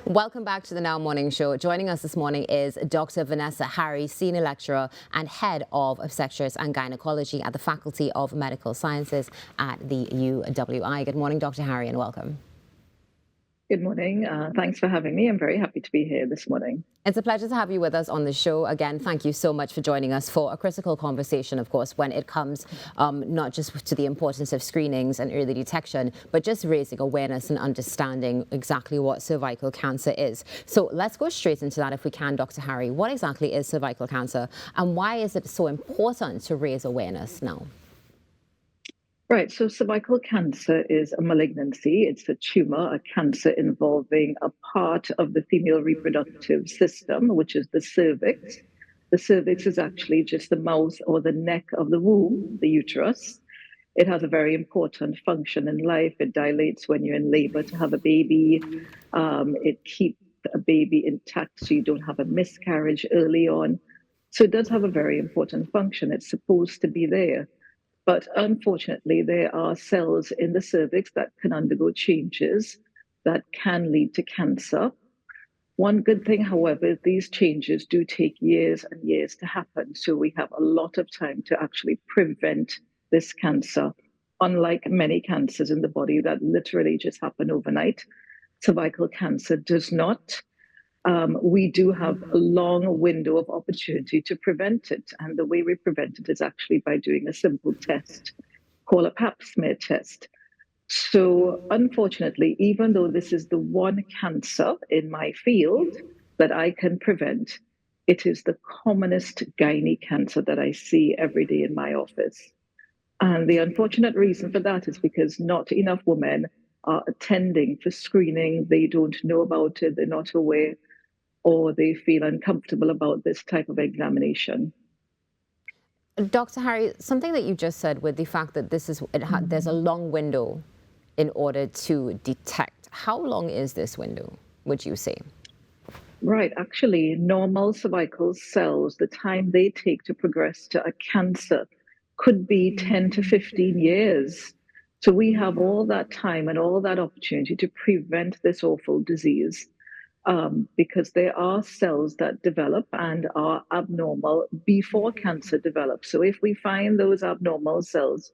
Welcome back to the Now Morning Show. Joining us this morning is Dr. Vanessa Harry, Senior Lecturer and Head of Obstetrics and Gynaecology at the Faculty of Medical Sciences at the UWI. Good morning, Dr. Harry, and welcome. Good morning. Thanks for having me. I'm very happy to be here this morning. It's a pleasure to have you with us on the show. Again, thank you so much for joining us for a critical conversation, of course, when it comes not just to the importance of screenings and early detection, but just raising awareness and understanding exactly what cervical cancer is. So let's go straight into that if we can, Dr. Harry. What exactly is cervical cancer and why is it so important to raise awareness now? Right. So cervical cancer is a malignancy. It's a tumor, a cancer involving a part of the female reproductive system, which is the cervix. The cervix is actually just the mouth or the neck of the womb, the uterus. It has a very important function in life. It dilates when you're in labor to have a baby. It keeps a baby intact so you don't have a miscarriage early on. So it does have a very important function. It's supposed to be there. But unfortunately, there are cells in the cervix that can undergo changes that can lead to cancer. One good thing, however, these changes do take years and years to happen. So we have a lot of time to actually prevent this cancer. Unlike many cancers in the body that literally just happen overnight, cervical cancer does not. We do have a long window of opportunity to prevent it. And the way we prevent it is actually by doing a simple test called a pap smear test. So unfortunately, even though this is the one cancer in my field that I can prevent, it is the commonest gynae cancer that I see every day in my office. And the unfortunate reason for that is because not enough women are attending for screening. They don't know about it, they're not aware, or they feel uncomfortable about this type of examination. Dr. Harry, something that you just said with the fact that there's a long window in order to detect. How long is this window, would you say? Right. Actually, normal cervical cells, the time they take to progress to a cancer could be 10 to 15 years. So we have all that time and all that opportunity to prevent this awful disease. Because there are cells that develop and are abnormal before cancer develops. So if we find those abnormal cells,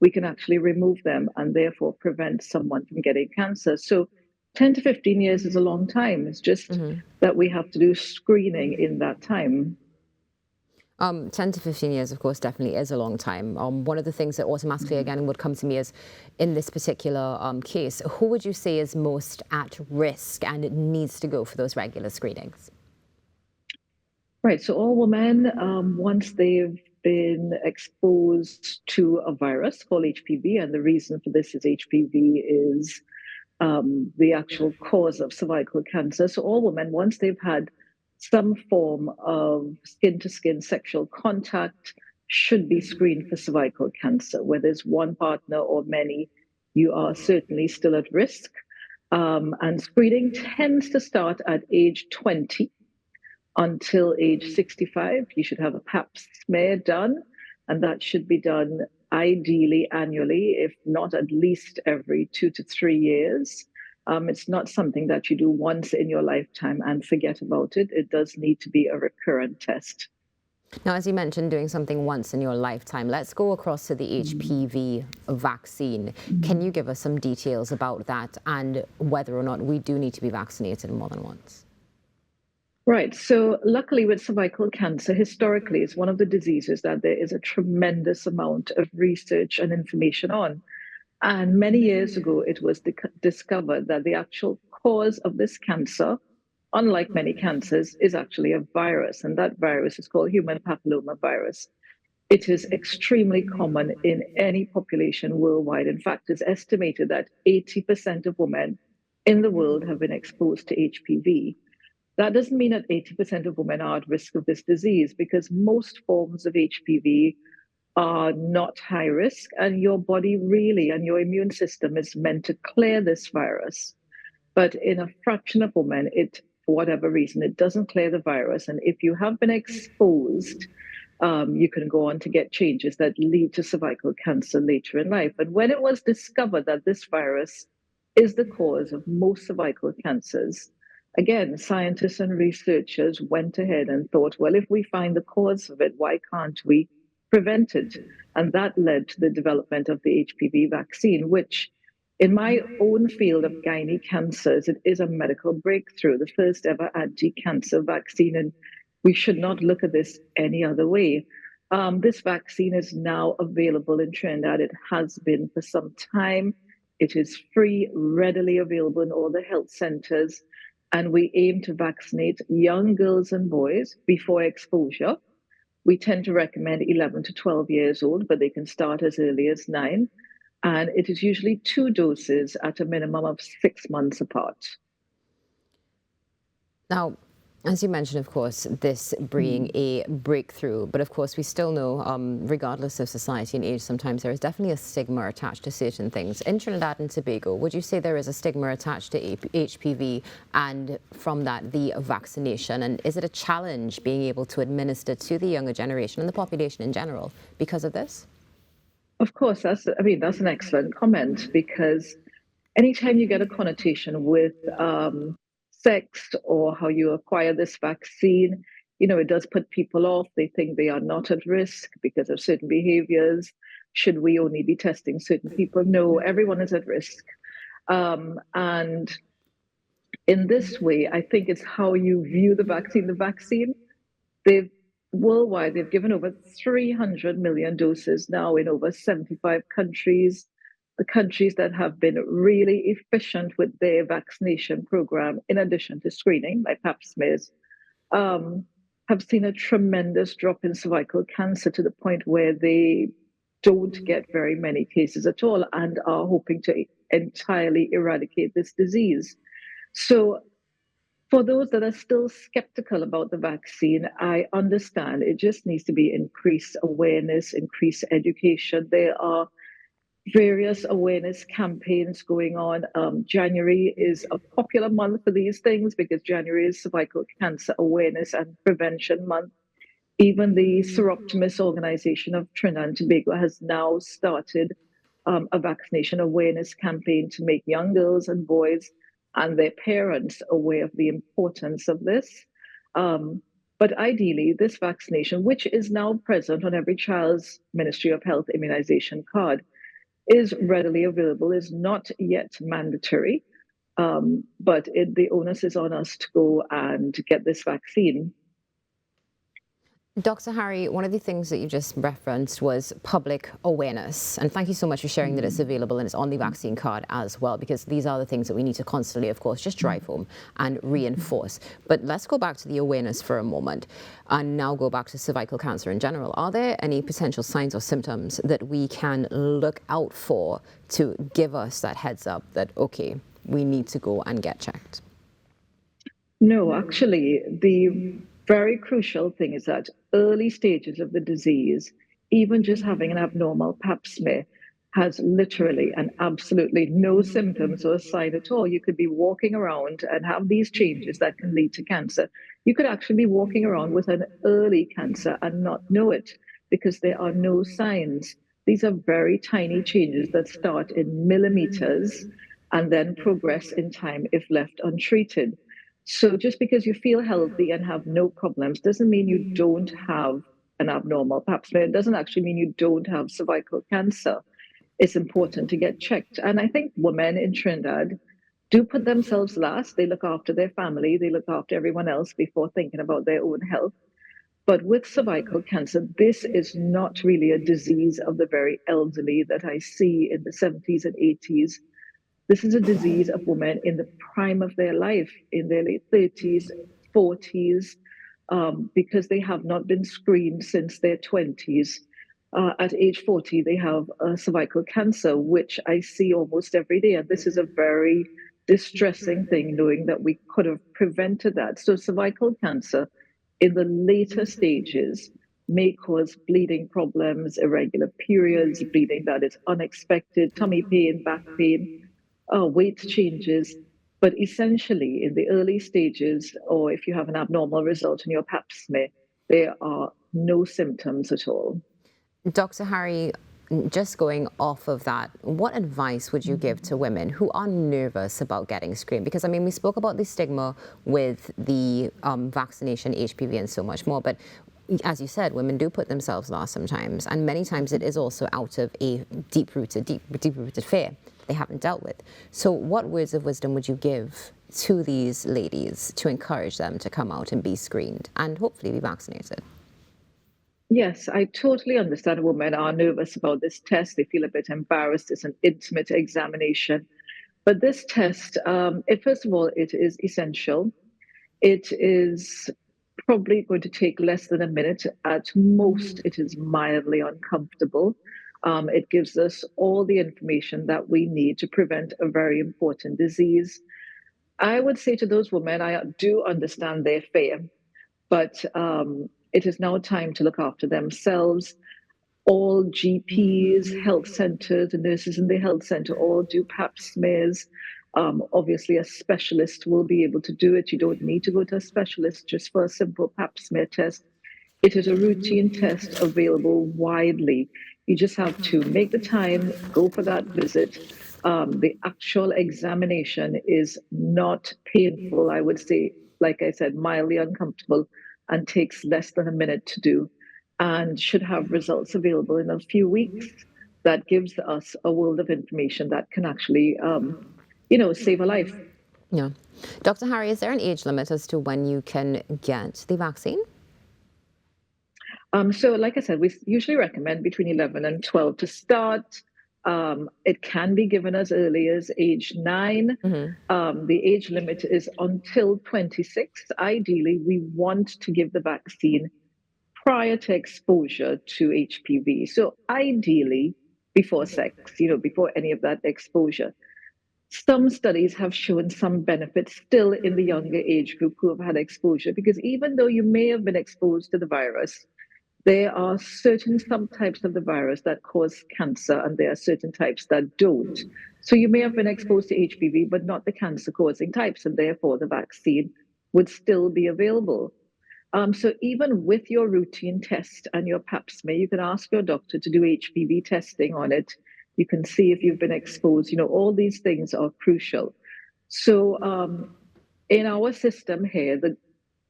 we can actually remove them and therefore prevent someone from getting cancer. So 10 to 15 years is a long time. It's just that we have to do screening in that time. 10 to 15 years, of course, definitely is a long time. One of the things that automatically, again, would come to me is, in this particular case, who would you say is most at risk and it needs to go for those regular screenings? Right. So all women, once they've been exposed to a virus called HPV, and the reason for this is HPV is the actual cause of cervical cancer. So all women, once they've had some form of skin-to-skin sexual contact, should be screened for cervical cancer. Whether it's one partner or many, you are certainly still at risk. And screening tends to start at age 20 until age 65. You should have a pap smear done, and that should be done ideally annually, if not at least every 2 to 3 years. It's not something that you do once in your lifetime and forget about it. It does need to be a recurrent test. Now, as you mentioned, doing something once in your lifetime, let's go across to the HPV vaccine. Can you give us some details about that and whether or not we do need to be vaccinated more than once? Right. So luckily with cervical cancer, historically, it's one of the diseases that there is a tremendous amount of research and information on. And many years ago, it was discovered that the actual cause of this cancer, unlike many cancers, is actually a virus. And that virus is called human papillomavirus. It is extremely common in any population worldwide. In fact, it's estimated that 80% of women in the world have been exposed to HPV. That doesn't mean that 80% of women are at risk of this disease, because most forms of HPV are not high risk, and your body really and your immune system is meant to clear this virus. But in a fraction of women, for whatever reason, it doesn't clear the virus. And if you have been exposed, you can go on to get changes that lead to cervical cancer later in life. And when it was discovered that this virus is the cause of most cervical cancers, again, scientists and researchers went ahead and thought, well, if we find the cause of it, why can't we prevent it? And that led to the development of the HPV vaccine, which, in my own field of gynae cancers, it is a medical breakthrough, the first ever anti cancer vaccine. And we should not look at this any other way. This vaccine is now available in Trinidad. It has been for some time. It is free, readily available in all the health centers. And we aim to vaccinate young girls and boys before exposure. We tend to recommend 11 to 12 years old, but they can start as early as 9. And it is usually 2 doses at a minimum of 6 months apart. Now, as you mentioned, of course, this being a breakthrough, but of course we still know, regardless of society and age, sometimes there is definitely a stigma attached to certain things. In Trinidad and Tobago, would you say there is a stigma attached to HPV and from that the vaccination? And is it a challenge being able to administer to the younger generation and the population in general because of this? Of course, that's an excellent comment, because anytime you get a connotation with sex or how you acquire this vaccine, it does put people off. They think they are not at risk because of certain behaviors. Should we only be testing certain people? No, everyone is at risk. And in this way, I think it's how you view the vaccine. The vaccine, they've worldwide, they've given over 300 million doses now in over 75 countries. The countries that have been really efficient with their vaccination program, in addition to screening, like pap smears, have seen a tremendous drop in cervical cancer to the point where they don't get very many cases at all and are hoping to entirely eradicate this disease. So for those that are still skeptical about the vaccine, I understand it just needs to be increased awareness, increased education. There are various awareness campaigns going on. January is a popular month for these things because January is Cervical Cancer Awareness and Prevention Month. Even the Seroptimus Organization of Trinidad and Tobago has now started a vaccination awareness campaign to make young girls and boys and their parents aware of the importance of this. But ideally, this vaccination, which is now present on every child's Ministry of Health immunization card, is readily available, is not yet mandatory, but the onus is on us to go and get this vaccine. Dr. Harry, one of the things that you just referenced was public awareness. And thank you so much for sharing that it's available and it's on the vaccine card as well, because these are the things that we need to constantly, of course, just drive home and reinforce. But let's go back to the awareness for a moment and now go back to cervical cancer in general. Are there any potential signs or symptoms that we can look out for to give us that heads up that, okay, we need to go and get checked? No, actually, the very crucial thing is that early stages of the disease, even just having an abnormal pap smear, has literally and absolutely no symptoms or sign at all. You could be walking around and have these changes that can lead to cancer. You could actually be walking around with an early cancer and not know it because there are no signs. These are very tiny changes that start in millimeters and then progress in time if left untreated. So just because you feel healthy and have no problems doesn't mean you don't have an abnormal pap smear. It doesn't actually mean you don't have cervical cancer. It's important to get checked. And I think women in Trinidad do put themselves last. They look after their family, they look after everyone else before thinking about their own health. But with cervical cancer, this is not really a disease of the very elderly that I see in the 70s and 80s. This is a disease of women in the prime of their life, in their late 30s, 40s, because they have not been screened since their 20s. At age 40, they have cervical cancer, which I see almost every day. And this is a very distressing thing, knowing that we could have prevented that. So, cervical cancer in the later stages may cause bleeding problems, irregular periods, bleeding that is unexpected, tummy pain, back pain, weight changes. But essentially, in the early stages, or if you have an abnormal result in your pap smear, there are no symptoms at all. Dr. Harry, just going off of that, what advice would you give to women who are nervous about getting screened? Because, I mean, we spoke about the stigma with the vaccination, HPV, and so much more, but as you said, women do put themselves last sometimes, and many times it is also out of a deep-rooted fear they haven't dealt with. So what words of wisdom would you give to these ladies to encourage them to come out and be screened and hopefully be vaccinated? Yes, I totally understand women are nervous about this test. They feel a bit embarrassed. It's an intimate examination. But this test, first of all, it is essential. It is probably going to take less than a minute. At most, it is mildly uncomfortable. It gives us all the information that we need to prevent a very important disease. I would say to those women, I do understand their fear, but it is now time to look after themselves. All GPs, health centers, the nurses in the health center all do pap smears. Obviously, a specialist will be able to do it. You don't need to go to a specialist just for a simple pap smear test. It is a routine test available widely. You just have to make the time, go for that visit. The actual examination is not painful. I would say, like I said, mildly uncomfortable and takes less than a minute to do and should have results available in a few weeks. That gives us a world of information that can actually, save a life. Yeah. Dr. Harry, is there an age limit as to when you can get the vaccine? So, like I said, we usually recommend between 11 and 12 to start. It can be given as early as age 9. The age limit is until 26. Ideally, we want to give the vaccine prior to exposure to HPV. So, ideally, before sex, before any of that exposure. Some studies have shown some benefits still in the younger age group who have had exposure, because even though you may have been exposed to the virus, there are certain subtypes of the virus that cause cancer, and there are certain types that don't. So you may have been exposed to HPV, but not the cancer-causing types, and therefore the vaccine would still be available. So even with your routine test and your pap smear, you can ask your doctor to do HPV testing on it. You can see if you've been exposed. All these things are crucial. So in our system here,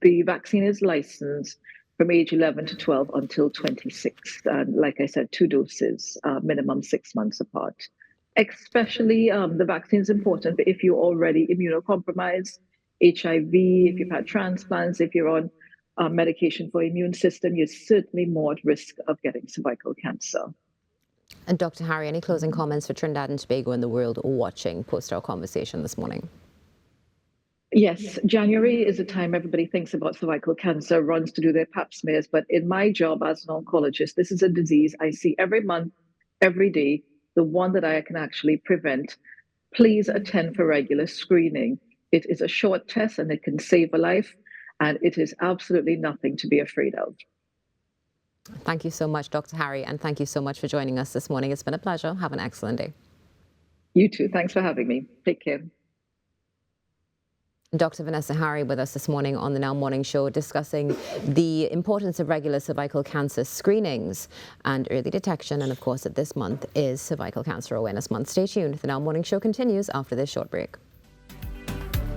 the vaccine is licensed from age 11 to 12 until 26. And like I said, 2 doses, minimum 6 months apart. Especially the vaccine is important if you're already immunocompromised, HIV, if you've had transplants, if you're on medication for immune system, you're certainly more at risk of getting cervical cancer. And Dr. Harry, any closing comments for Trinidad and Tobago and the world watching post our conversation this morning? Yes, January is a time everybody thinks about cervical cancer, runs to do their pap smears. But in my job as an oncologist, this is a disease I see every month, every day, the one that I can actually prevent. Please attend for regular screening. It is a short test and it can save a life, and it is absolutely nothing to be afraid of. Thank you so much, Dr. Harry, and thank you so much for joining us this morning. It's been a pleasure. Have an excellent day. You too. Thanks for having me. Take care. Dr. Vanessa Harry with us this morning on the Now Morning Show, discussing the importance of regular cervical cancer screenings and early detection. And of course, this month is Cervical Cancer Awareness Month. Stay tuned. The Now Morning Show continues after this short break.